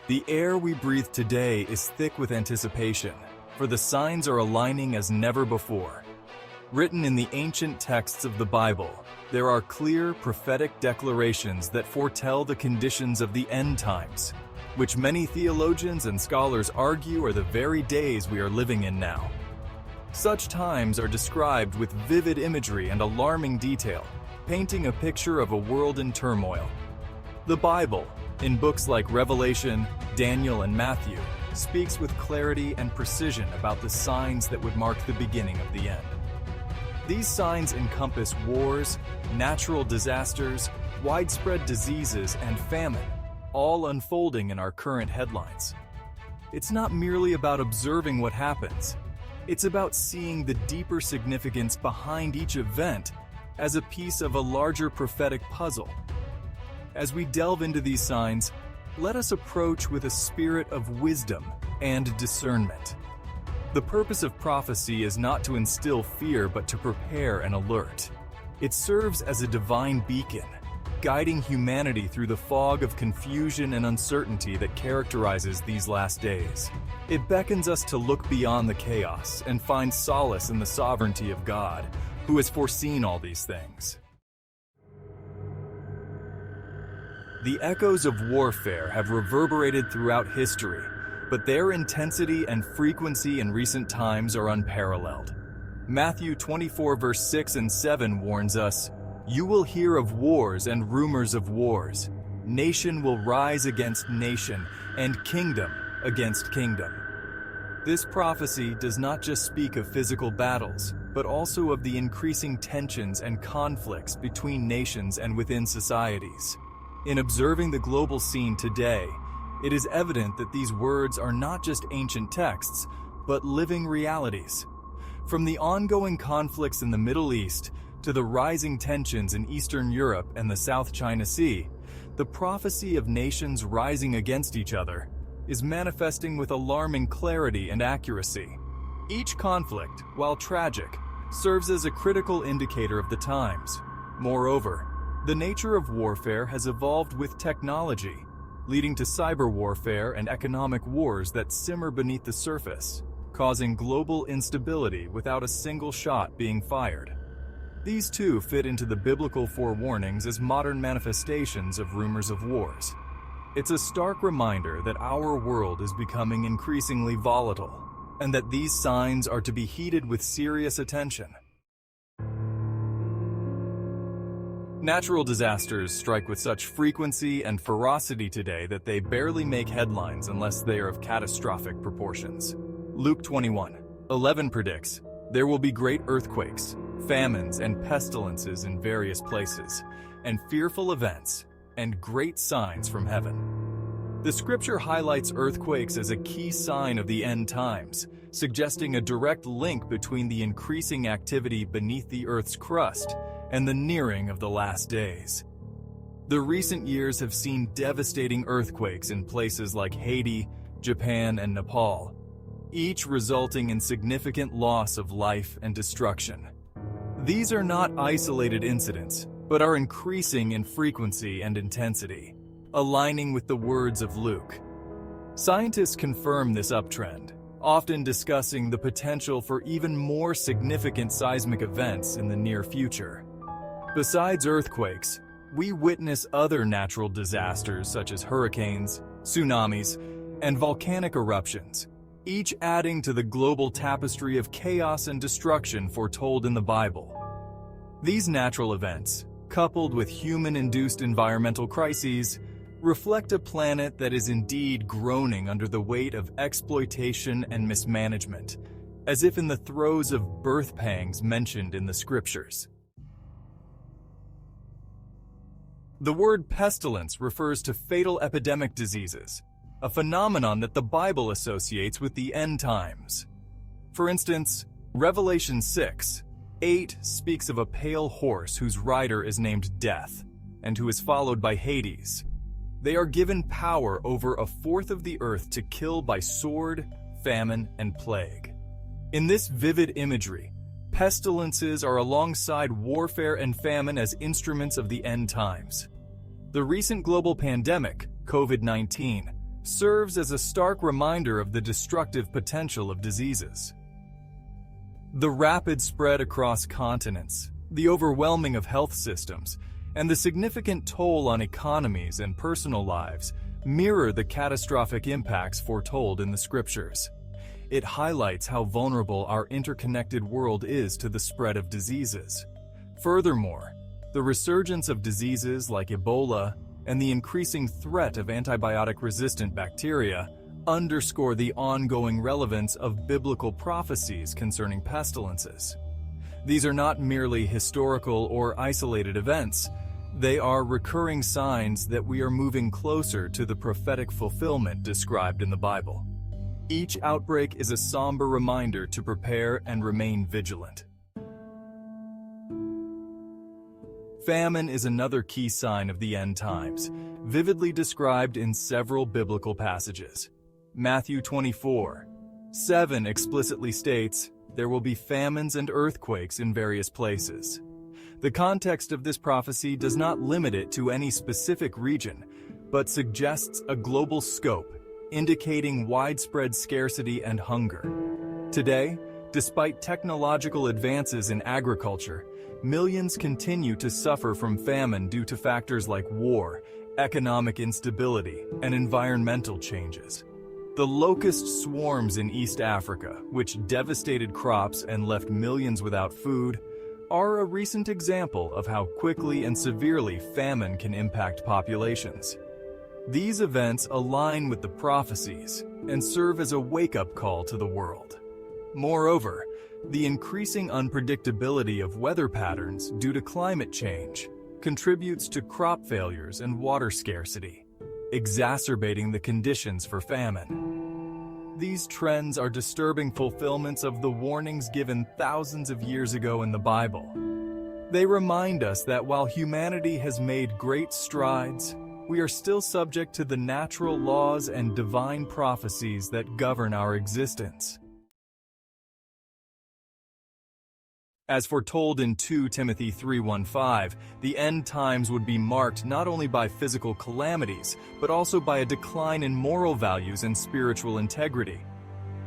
The air we breathe today is thick with anticipation, for the signs are aligning as never before. Written in the ancient texts of the Bible, there are clear prophetic declarations that foretell the conditions of the end times, which many theologians and scholars argue are the very days we are living in now. Such times are described with vivid imagery and alarming detail, painting a picture of a world in turmoil. The Bible, in books like Revelation, Daniel, and Matthew, speaks with clarity and precision about the signs that would mark the beginning of the end. These signs encompass wars, natural disasters, widespread diseases, and famine, all unfolding in our current headlines. It's not merely about observing what happens. It's about seeing the deeper significance behind each event as a piece of a larger prophetic puzzle. As we delve into these signs, let us approach with a spirit of wisdom and discernment. The purpose of prophecy is not to instill fear, but to prepare and alert. It serves as a divine beacon, guiding humanity through the fog of confusion and uncertainty that characterizes these last days. It beckons us to look beyond the chaos and find solace in the sovereignty of God, who has foreseen all these things. The echoes of warfare have reverberated throughout history, but their intensity and frequency in recent times are unparalleled. Matthew 24 verse 6 and 7 warns us, "You will hear of wars and rumors of wars. Nation will rise against nation, and kingdom against kingdom." This prophecy does not just speak of physical battles, but also of the increasing tensions and conflicts between nations and within societies. In observing the global scene today, it is evident that these words are not just ancient texts, but living realities. From the ongoing conflicts in the Middle East to the rising tensions in Eastern Europe and the South China Sea, the prophecy of nations rising against each other is manifesting with alarming clarity and accuracy. Each conflict, while tragic, serves as a critical indicator of the times. Moreover, the nature of warfare has evolved with technology, leading to cyber warfare and economic wars that simmer beneath the surface, causing global instability without a single shot being fired. These too fit into the biblical forewarnings as modern manifestations of rumors of wars. It's a stark reminder that our world is becoming increasingly volatile, and that these signs are to be heeded with serious attention. Natural disasters strike with such frequency and ferocity today that they barely make headlines unless they are of catastrophic proportions. Luke 21:11 predicts, "There will be great earthquakes, famines, and pestilences in various places, and fearful events, and great signs from heaven." The scripture highlights earthquakes as a key sign of the end times, suggesting a direct link between the increasing activity beneath the Earth's crust and the nearing of the last days. The recent years have seen devastating earthquakes in places like Haiti, Japan, and Nepal, each resulting in significant loss of life and destruction. These are not isolated incidents, but are increasing in frequency and intensity, aligning with the words of Luke. Scientists confirm this uptrend, often discussing the potential for even more significant seismic events in the near future. Besides earthquakes, we witness other natural disasters such as hurricanes, tsunamis, and volcanic eruptions, each adding to the global tapestry of chaos and destruction foretold in the Bible. These natural events, coupled with human-induced environmental crises, reflect a planet that is indeed groaning under the weight of exploitation and mismanagement, as if in the throes of birth pangs mentioned in the scriptures. The word pestilence refers to fatal epidemic diseases, a phenomenon that the Bible associates with the end times. For instance, Revelation 6:8 speaks of a pale horse whose rider is named Death, and who is followed by Hades. They are given power over a fourth of the earth to kill by sword, famine, and plague. In this vivid imagery, pestilences are alongside warfare and famine as instruments of the end times. The recent global pandemic, COVID-19, serves as a stark reminder of the destructive potential of diseases. The rapid spread across continents, the overwhelming of health systems, and the significant toll on economies and personal lives mirror the catastrophic impacts foretold in the scriptures. It highlights how vulnerable our interconnected world is to the spread of diseases. Furthermore, the resurgence of diseases like Ebola and the increasing threat of antibiotic-resistant bacteria underscore the ongoing relevance of biblical prophecies concerning pestilences. These are not merely historical or isolated events. They are recurring signs that we are moving closer to the prophetic fulfillment described in the Bible. Each outbreak is a somber reminder to prepare and remain vigilant. Famine is another key sign of the end times, vividly described in several biblical passages. Matthew 24:7 explicitly states, "There will be famines and earthquakes in various places." The context of this prophecy does not limit it to any specific region, but suggests a global scope, indicating widespread scarcity and hunger. Today, despite technological advances in agriculture, millions continue to suffer from famine due to factors like war, economic instability, and environmental changes. The locust swarms in East Africa, which devastated crops and left millions without food, are a recent example of how quickly and severely famine can impact populations. These events align with the prophecies and serve as a wake-up call to the world. Moreover, the increasing unpredictability of weather patterns due to climate change contributes to crop failures and water scarcity, exacerbating the conditions for famine. These trends are disturbing fulfillments of the warnings given thousands of years ago in the Bible. They remind us that while humanity has made great strides, we are still subject to the natural laws and divine prophecies that govern our existence. As foretold in 2 Timothy 3:1-5, the end times would be marked not only by physical calamities, but also by a decline in moral values and spiritual integrity.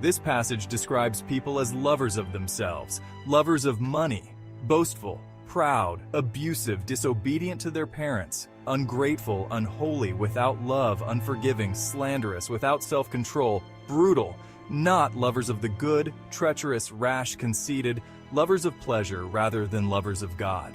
This passage describes people as lovers of themselves, lovers of money, boastful, proud, abusive, disobedient to their parents, ungrateful, unholy, without love, unforgiving, slanderous, without self-control, brutal, not lovers of the good, treacherous, rash, conceited, lovers of pleasure rather than lovers of God.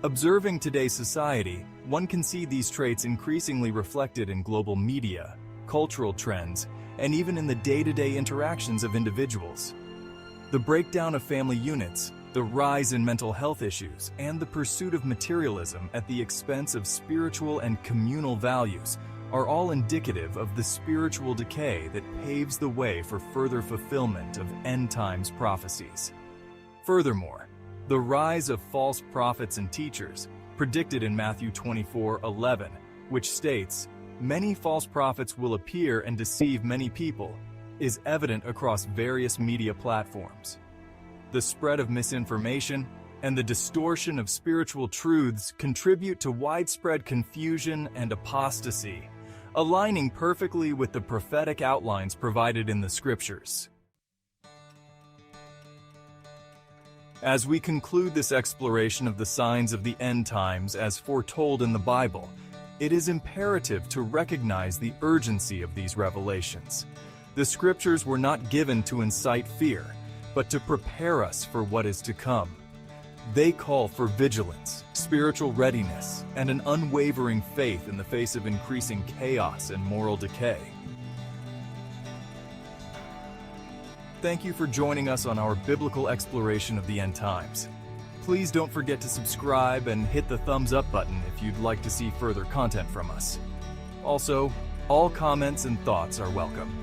Observing today's society, one can see these traits increasingly reflected in global media, cultural trends, and even in the day-to-day interactions of individuals. The breakdown of family units, the rise in mental health issues, and the pursuit of materialism at the expense of spiritual and communal values are all indicative of the spiritual decay that paves the way for further fulfillment of end-times prophecies. Furthermore, the rise of false prophets and teachers, predicted in Matthew 24:11, which states, "Many false prophets will appear and deceive many people," is evident across various media platforms. The spread of misinformation and the distortion of spiritual truths contribute to widespread confusion and apostasy, aligning perfectly with the prophetic outlines provided in the scriptures. As we conclude this exploration of the signs of the end times as foretold in the Bible, it is imperative to recognize the urgency of these revelations. The scriptures were not given to incite fear, but to prepare us for what is to come. They call for vigilance, spiritual readiness, and an unwavering faith in the face of increasing chaos and moral decay. Thank you for joining us on our biblical exploration of the end times. Please don't forget to subscribe and hit the thumbs up button if you'd like to see further content from us. Also, all comments and thoughts are welcome.